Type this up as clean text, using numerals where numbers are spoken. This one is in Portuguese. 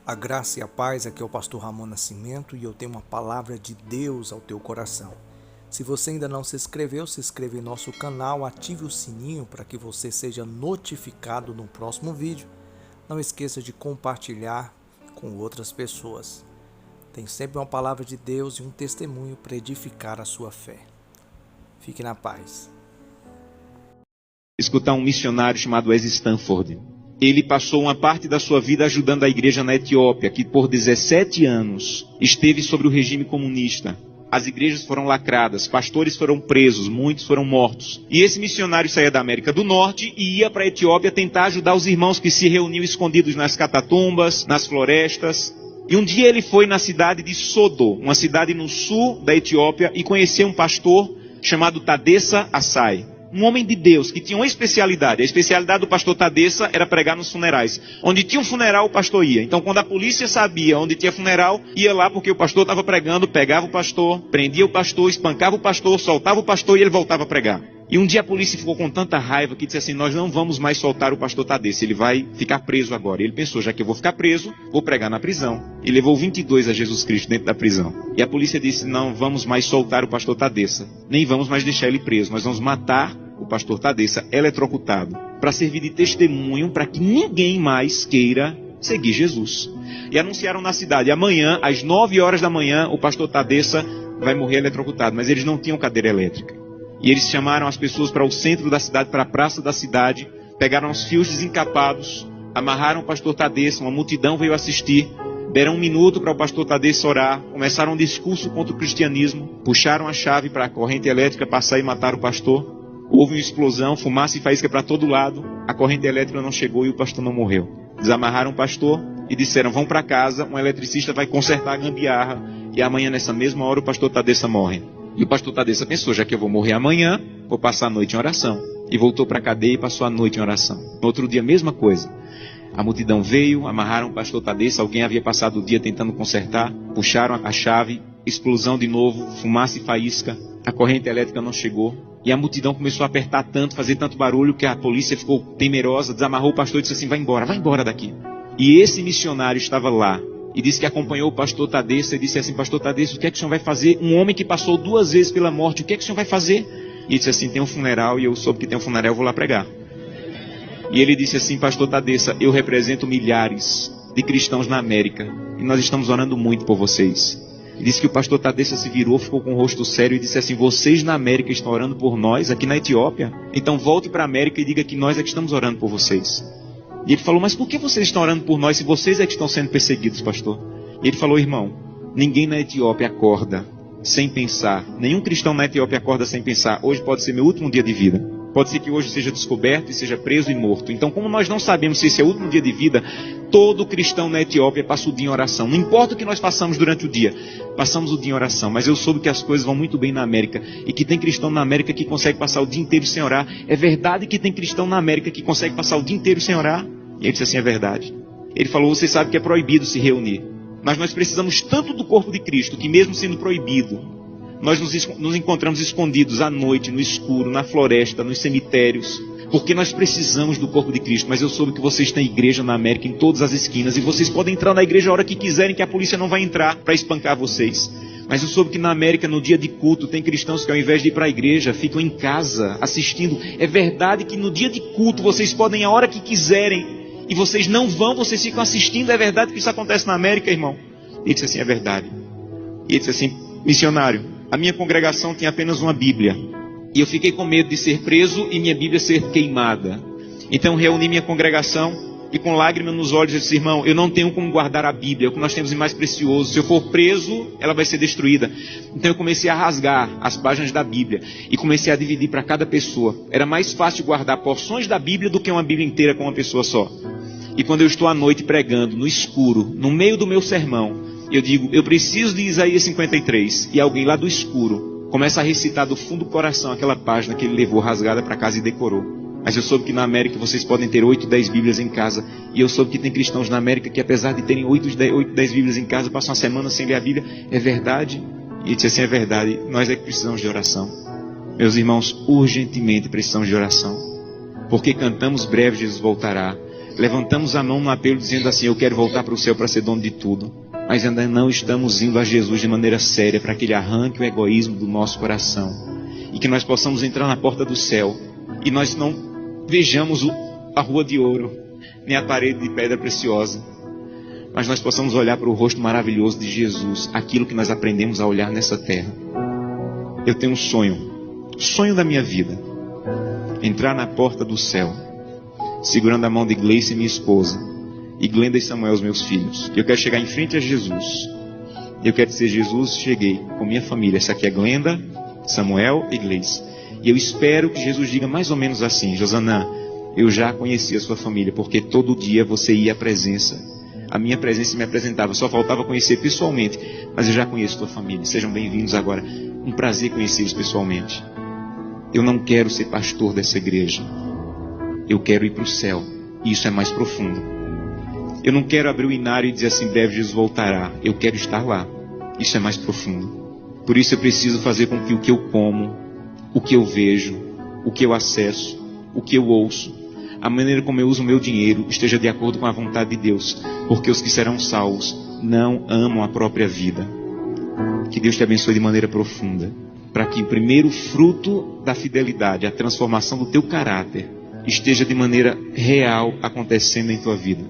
A graça e a paz, aqui é o pastor Ramon Nascimento e eu tenho uma palavra de Deus ao teu coração. Se você ainda não se inscreveu, se inscreva em nosso canal, ative o sininho para que você seja notificado no próximo vídeo. Não esqueça de compartilhar com outras pessoas. Tem sempre uma palavra de Deus e um testemunho para edificar a sua fé. Fique na paz. Escutar um missionário chamado Wes Stanford. Ele passou uma parte da sua vida ajudando a igreja na Etiópia, que por 17 anos esteve sob o regime comunista. As igrejas foram lacradas, pastores foram presos, muitos foram mortos. E esse missionário saía da América do Norte e ia para a Etiópia tentar ajudar os irmãos que se reuniam escondidos nas catatumbas, nas florestas. E um dia ele foi na cidade de Sodo, uma cidade no sul da Etiópia, e conheceu um pastor chamado Tadessa Asai. Um homem de Deus que tinha uma especialidade. A especialidade do pastor Tadessa era pregar nos funerais. Onde tinha um funeral, o pastor ia. Então, quando a polícia sabia onde tinha funeral, ia lá porque o pastor estava pregando, pegava o pastor, prendia o pastor, espancava o pastor, soltava o pastor e ele voltava a pregar. E um dia a polícia ficou com tanta raiva que disse assim: nós não vamos mais soltar o pastor Tadessa, ele vai ficar preso agora. E ele pensou: já que eu vou ficar preso, vou pregar na prisão. E levou 22 a Jesus Cristo dentro da prisão. E a polícia disse: não vamos mais soltar o pastor Tadessa, nem vamos mais deixar ele preso, nós vamos matar o pastor Tadessa eletrocutado, para servir de testemunho para que ninguém mais queira seguir Jesus. E anunciaram na cidade: amanhã, às 9 horas da manhã, o pastor Tadessa vai morrer eletrocutado. Mas eles não tinham cadeira elétrica. E eles chamaram as pessoas para o centro da cidade, para a praça da cidade, pegaram os fios desencapados, amarraram o pastor Tadessa, uma multidão veio assistir, deram 1 minuto para o pastor Tadessa orar, começaram um discurso contra o cristianismo, puxaram a chave para a corrente elétrica passar e matar o pastor. Houve uma explosão, fumaça e faísca para todo lado, a corrente elétrica não chegou e o pastor não morreu. Desamarraram o pastor e disseram: vão para casa, um eletricista vai consertar a gambiarra e amanhã nessa mesma hora o pastor Tadessa morre. E o pastor Tadessa pensou: já que eu vou morrer amanhã, vou passar a noite em oração. E voltou para a cadeia e passou a noite em oração. No outro dia, mesma coisa. A multidão veio, amarraram o pastor Tadessa, alguém havia passado o dia tentando consertar, puxaram a chave, explosão de novo, fumaça e faísca, a corrente elétrica não chegou. E a multidão começou a apertar tanto, fazer tanto barulho, que a polícia ficou temerosa, desamarrou o pastor e disse assim: vai embora daqui. E esse missionário estava lá, e disse que acompanhou o pastor Tadessa, e disse assim: pastor Tadessa, o que é que o senhor vai fazer? Um homem que passou 2 vezes pela morte, o que é que o senhor vai fazer? E ele disse assim: tem um funeral, e eu soube que tem um funeral, eu vou lá pregar. E ele disse assim: pastor Tadessa, eu represento milhares de cristãos na América, e nós estamos orando muito por vocês. E disse que o pastor Tadessa se virou, ficou com o rosto sério e disse assim: vocês na América estão orando por nós, aqui na Etiópia? Então volte para a América e diga que nós é que estamos orando por vocês. E ele falou: mas por que vocês estão orando por nós se vocês é que estão sendo perseguidos, pastor? E ele falou: irmão, ninguém na Etiópia acorda sem pensar. Nenhum cristão na Etiópia acorda sem pensar: hoje pode ser meu último dia de vida. Pode ser que hoje seja descoberto e seja preso e morto. Então, como nós não sabemos se esse é o último dia de vida, todo cristão na Etiópia passa o dia em oração. Não importa o que nós façamos durante o dia, passamos o dia em oração. Mas eu soube que as coisas vão muito bem na América, e que tem cristão na América que consegue passar o dia inteiro sem orar. É verdade que tem cristão na América que consegue passar o dia inteiro sem orar? E ele disse assim: é verdade. Ele falou: você sabe que é proibido se reunir, mas nós precisamos tanto do corpo de Cristo, que mesmo sendo proibido, nós nos encontramos escondidos à noite, no escuro, na floresta, nos cemitérios, porque nós precisamos do corpo de Cristo. Mas eu soube que vocês têm igreja na América em todas as esquinas, e vocês podem entrar na igreja a hora que quiserem, que a polícia não vai entrar para espancar vocês. Mas eu soube que na América, no dia de culto, tem cristãos que ao invés de ir para a igreja, ficam em casa assistindo. É verdade que no dia de culto vocês podem ir a hora que quiserem, e vocês não vão, vocês ficam assistindo. É verdade que isso acontece na América, irmão? Ele disse assim: é verdade. E ele disse assim: missionário, a minha congregação tinha apenas uma Bíblia, e eu fiquei com medo de ser preso e minha Bíblia ser queimada. Então reuni minha congregação e com lágrimas nos olhos eu disse: irmão, eu não tenho como guardar a Bíblia, é o que nós temos de mais precioso. Se eu for preso, ela vai ser destruída. Então eu comecei a rasgar as páginas da Bíblia e comecei a dividir para cada pessoa. Era mais fácil guardar porções da Bíblia do que uma Bíblia inteira com uma pessoa só. E quando eu estou à noite pregando, no escuro, no meio do meu sermão, eu digo: eu preciso de Isaías 53. E alguém lá do escuro começa a recitar do fundo do coração aquela página que ele levou rasgada para casa e decorou. Mas eu soube que na América vocês podem ter 8, 10 Bíblias em casa. E eu soube que tem cristãos na América que, apesar de terem 8, 10 Bíblias em casa, passam uma semana sem ler a Bíblia. É verdade? E ele disse assim: é verdade, nós é que precisamos de oração. Meus irmãos, urgentemente precisamos de oração. Porque cantamos breve, Jesus voltará. Levantamos a mão no apelo dizendo assim: eu quero voltar para o céu para ser dono de tudo. Mas ainda não estamos indo a Jesus de maneira séria para que Ele arranque o egoísmo do nosso coração. E que nós possamos entrar na porta do céu e nós não vejamos a rua de ouro, nem a parede de pedra preciosa, mas nós possamos olhar para o rosto maravilhoso de Jesus, aquilo que nós aprendemos a olhar nessa terra. Eu tenho um sonho da minha vida: entrar na porta do céu, segurando a mão de Gleice, minha esposa, e Glenda e Samuel, os meus filhos. Eu quero chegar em frente a Jesus. Eu quero dizer: Jesus, cheguei com minha família. Essa aqui é Glenda, Samuel e Gleice. E eu espero que Jesus diga mais ou menos assim: Josanã, eu já conheci a sua família, porque todo dia você ia à presença. A minha presença me apresentava, só faltava conhecer pessoalmente, mas eu já conheço a tua família. Sejam bem-vindos agora. Um prazer conhecê-los pessoalmente. Eu não quero ser pastor dessa igreja. Eu quero ir para o céu. E isso é mais profundo. Eu não quero abrir o inário e dizer assim: breve Jesus voltará. Eu quero estar lá. Isso é mais profundo. Por isso eu preciso fazer com que o que eu como, o que eu vejo, o que eu acesso, o que eu ouço, a maneira como eu uso o meu dinheiro esteja de acordo com a vontade de Deus. Porque os que serão salvos não amam a própria vida. Que Deus te abençoe de maneira profunda, para que o primeiro fruto da fidelidade, a transformação do teu caráter, esteja de maneira real acontecendo em tua vida.